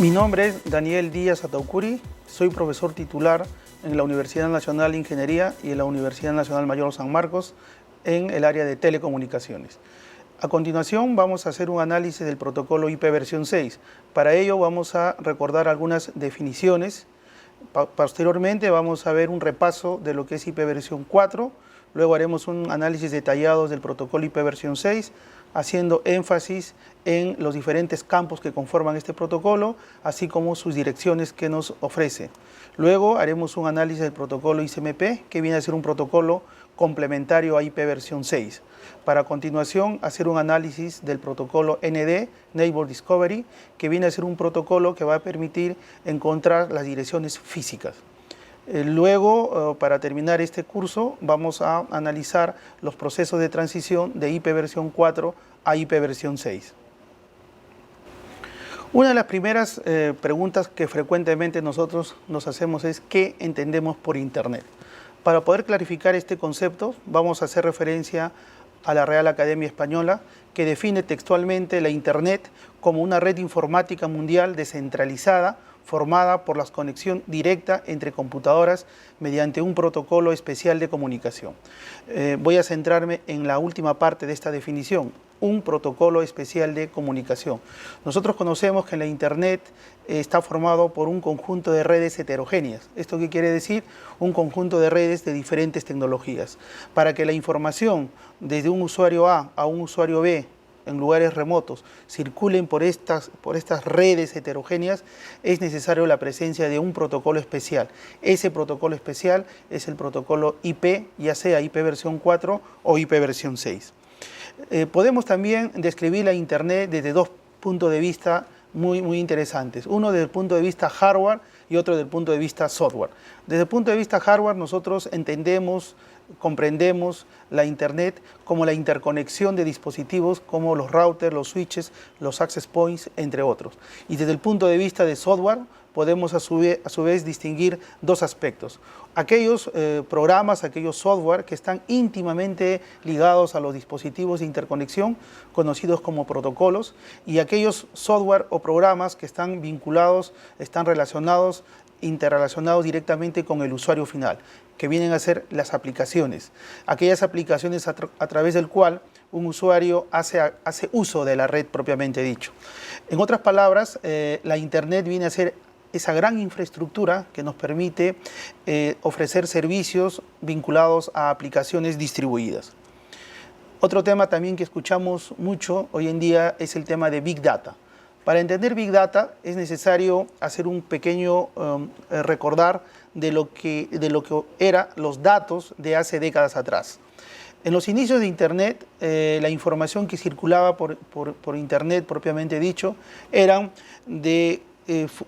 Mi nombre es Daniel Díaz Ataucuri, soy profesor titular en la Universidad Nacional de Ingeniería y en la Universidad Nacional Mayor San Marcos en el área de telecomunicaciones. A continuación vamos a hacer un análisis del protocolo IP versión 6. Para ello vamos a recordar algunas definiciones. Posteriormente vamos a ver un repaso de lo que es IP versión 4. Luego haremos un análisis detallado del protocolo IP versión 6, haciendo énfasis en los diferentes campos que conforman este protocolo, así como sus direcciones que nos ofrece. Luego haremos un análisis del protocolo ICMP, que viene a ser un protocolo complementario a IP versión 6. Para a continuación hacer un análisis del protocolo ND, Neighbor Discovery, que viene a ser un protocolo que va a permitir encontrar las direcciones físicas. Luego, para terminar este curso, vamos a analizar los procesos de transición de IP versión 4 a IP versión 6. Una de las primeras preguntas que frecuentemente nosotros nos hacemos es ¿qué entendemos por Internet? Para poder clarificar este concepto, vamos a hacer referencia a la Real Academia Española, que define textualmente la Internet como una red informática mundial descentralizada formada por la conexión directa entre computadoras mediante un protocolo especial de comunicación. Voy a centrarme en la última parte de esta definición, un protocolo especial de comunicación. Nosotros conocemos que la Internet está formado por un conjunto de redes heterogéneas. ¿Esto qué quiere decir? Un conjunto de redes de diferentes tecnologías. Para que la información desde un usuario A a un usuario B en lugares remotos circulen por estas redes heterogéneas, es necesario la presencia de un protocolo especial. Ese protocolo especial es el protocolo IP, ya sea IP versión 4 o IP versión 6. Podemos también describir la Internet desde dos puntos de vista muy interesantes. Uno desde el punto de vista hardware y otro desde el punto de vista software. Desde el punto de vista hardware nosotros comprendemos la Internet como la interconexión de dispositivos como los routers, los switches, los access points, entre otros. Y desde el punto de vista de software podemos a su vez distinguir dos aspectos. Aquellos programas, aquellos software que están íntimamente ligados a los dispositivos de interconexión, conocidos como protocolos, y aquellos software o programas que están interrelacionados directamente con el usuario final, que vienen a ser las aplicaciones. Aquellas aplicaciones a través del cual un usuario hace uso de la red propiamente dicho. En otras palabras, la Internet viene a ser esa gran infraestructura que nos permite ofrecer servicios vinculados a aplicaciones distribuidas. Otro tema también que escuchamos mucho hoy en día es el tema de Big Data. Para entender Big Data es necesario hacer un pequeño recordar de lo que eran los datos de hace décadas atrás. En los inicios de Internet, la información que circulaba por Internet propiamente dicho eran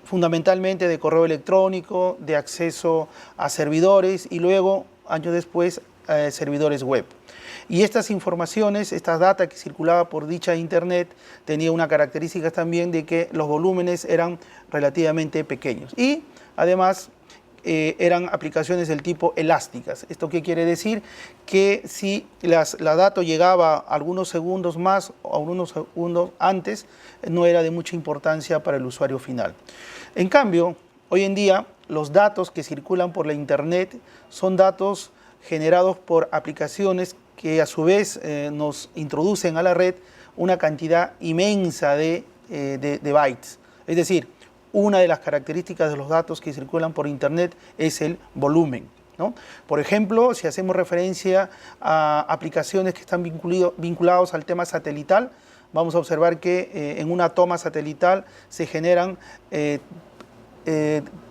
fundamentalmente de correo electrónico, de acceso a servidores y luego, años después, servidores web. Y estas informaciones, estas data que circulaba por dicha Internet, tenía una característica también de que los volúmenes eran relativamente pequeños. Y además eran aplicaciones del tipo elásticas. ¿Esto qué quiere decir? Que si la data llegaba algunos segundos más o algunos segundos antes, no era de mucha importancia para el usuario final. En cambio, hoy en día, los datos que circulan por la Internet son datos generados por aplicaciones que a su vez nos introducen a la red una cantidad inmensa de bytes. Es decir, una de las características de los datos que circulan por Internet es el volumen, ¿no? Por ejemplo, si hacemos referencia a aplicaciones que están vinculados al tema satelital, vamos a observar que en una toma satelital se generan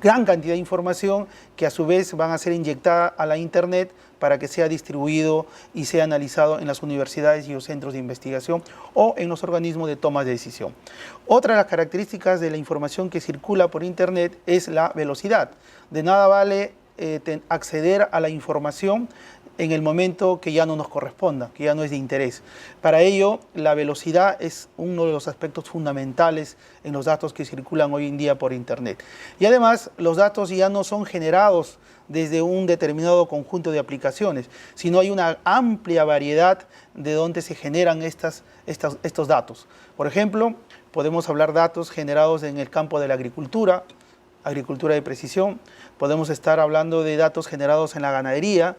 gran cantidad de información que a su vez van a ser inyectada a la Internet para que sea distribuido y sea analizado en las universidades y los centros de investigación o en los organismos de toma de decisión. Otra de las características de la información que circula por Internet es la velocidad. De nada vale acceder a la información en el momento que ya no nos corresponda, que ya no es de interés. Para ello, la velocidad es uno de los aspectos fundamentales en los datos que circulan hoy en día por Internet. Y además, los datos ya no son generados desde un determinado conjunto de aplicaciones, sino hay una amplia variedad de donde se generan estos datos. Por ejemplo, podemos hablar datos generados en el campo de la agricultura, agricultura de precisión, podemos estar hablando de datos generados en la ganadería,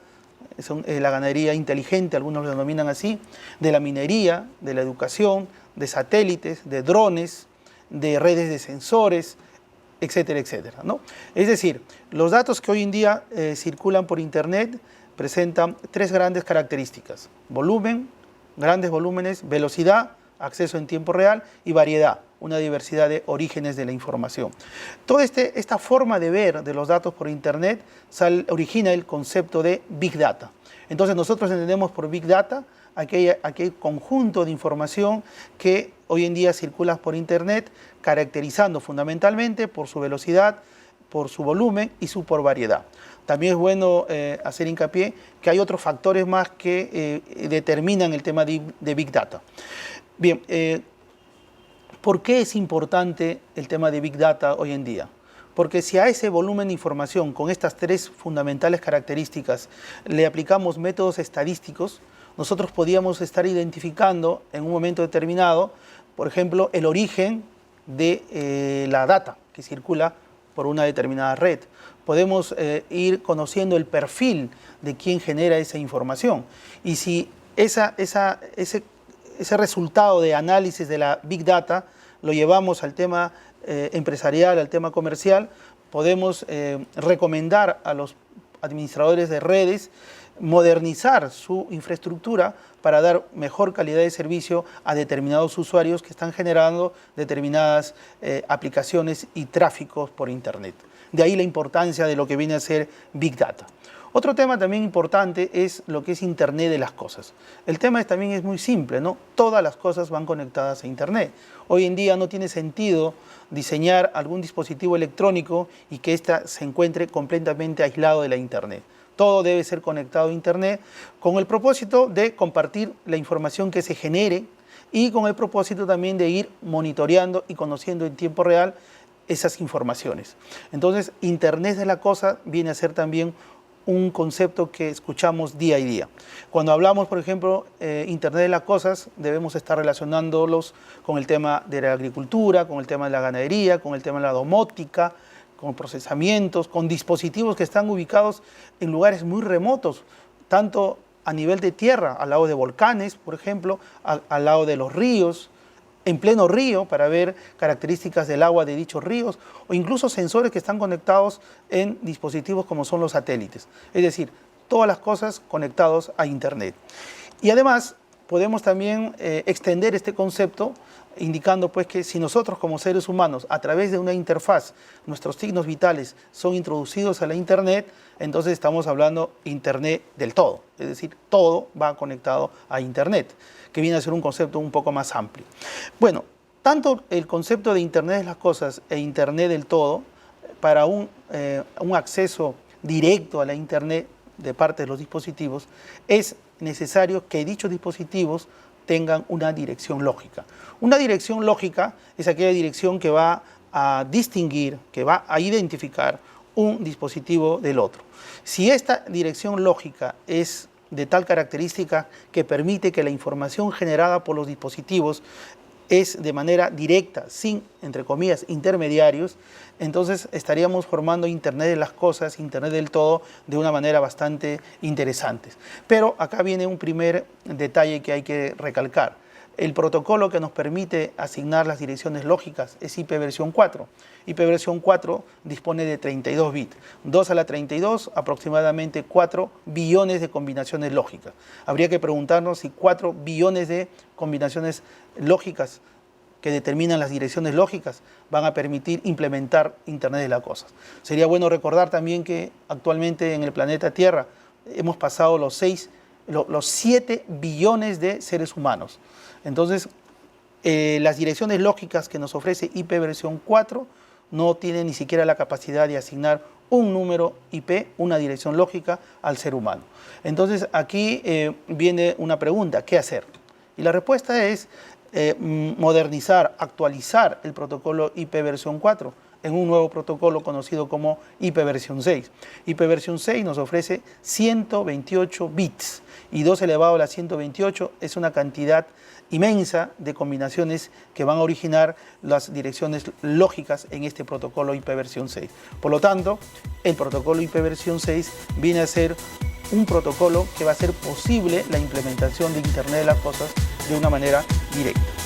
la ganadería inteligente, algunos lo denominan así, de la minería, de la educación, de satélites, de drones, de redes de sensores, etcétera, etcétera, ¿no? Es decir, los datos que hoy en día circulan por Internet presentan tres grandes características: volumen, grandes volúmenes, velocidad, acceso en tiempo real, y variedad, una diversidad de orígenes de la información. Toda esta forma de ver de los datos por Internet origina el concepto de Big Data. Entonces nosotros entendemos por Big Data aquel conjunto de información que hoy en día circula por Internet, caracterizando fundamentalmente por su velocidad, por su volumen y por variedad. También es bueno hacer hincapié que hay otros factores más que determinan el tema de Big Data. Bien, ¿por qué es importante el tema de Big Data hoy en día? Porque si a ese volumen de información con estas tres fundamentales características le aplicamos métodos estadísticos, nosotros podíamos estar identificando en un momento determinado, por ejemplo, el origen de la data que circula por una determinada red. Podemos ir conociendo el perfil de quien genera esa información. Y si ese resultado de análisis de la Big Data lo llevamos al tema empresarial, al tema comercial, podemos recomendar a los administradores de redes modernizar su infraestructura para dar mejor calidad de servicio a determinados usuarios que están generando determinadas aplicaciones y tráficos por Internet. De ahí la importancia de lo que viene a ser Big Data. Otro tema también importante es lo que es Internet de las cosas. El tema también es muy simple, ¿no? Todas las cosas van conectadas a Internet. Hoy en día no tiene sentido diseñar algún dispositivo electrónico y que ésta se encuentre completamente aislado de la Internet. Todo debe ser conectado a Internet con el propósito de compartir la información que se genere y con el propósito también de ir monitoreando y conociendo en tiempo real esas informaciones. Entonces, Internet de la cosa viene a ser también un concepto que escuchamos día a día. Cuando hablamos, por ejemplo, Internet de las cosas, debemos estar relacionándolos con el tema de la agricultura, con el tema de la ganadería, con el tema de la domótica, con procesamientos, con dispositivos que están ubicados en lugares muy remotos, tanto a nivel de tierra, al lado de volcanes, por ejemplo, al lado de los ríos, en pleno río para ver características del agua de dichos ríos, o incluso sensores que están conectados en dispositivos como son los satélites. Es decir, todas las cosas conectadas a Internet. Y además podemos también extender este concepto indicando pues que si nosotros como seres humanos a través de una interfaz nuestros signos vitales son introducidos a la Internet, entonces estamos hablando Internet del todo, es decir, todo va conectado a Internet, que viene a ser un concepto un poco más amplio. Bueno, tanto el concepto de Internet de las cosas e Internet del todo, para un acceso directo a la Internet de parte de los dispositivos, es necesario que dichos dispositivos tengan una dirección lógica. Una dirección lógica es aquella dirección que va a distinguir, que va a identificar un dispositivo del otro. Si esta dirección lógica es de tal característica que permite que la información generada por los dispositivos es de manera directa, sin, entre comillas, intermediarios, entonces estaríamos formando Internet de las cosas, Internet del todo, de una manera bastante interesante. Pero acá viene un primer detalle que hay que recalcar. El protocolo que nos permite asignar las direcciones lógicas es IP versión 4. IP versión 4 dispone de 32 bits. 2 a la 32, aproximadamente 4 billones de combinaciones lógicas. Habría que preguntarnos si 4 billones de combinaciones lógicas que determinan las direcciones lógicas van a permitir implementar Internet de las cosas. Sería bueno recordar también que actualmente en el planeta Tierra hemos pasado los 7 billones de seres humanos. Entonces, las direcciones lógicas que nos ofrece IP versión 4 no tienen ni siquiera la capacidad de asignar un número IP, una dirección lógica al ser humano. Entonces, aquí viene una pregunta: ¿qué hacer? Y la respuesta es modernizar, actualizar el protocolo IP versión 4. en un nuevo protocolo conocido como IP versión 6. IP versión 6 nos ofrece 128 bits y 2 elevado a la 128 es una cantidad inmensa de combinaciones que van a originar las direcciones lógicas en este protocolo IP versión 6. Por lo tanto, el protocolo IP versión 6 viene a ser un protocolo que va a hacer posible la implementación de Internet de las cosas de una manera directa.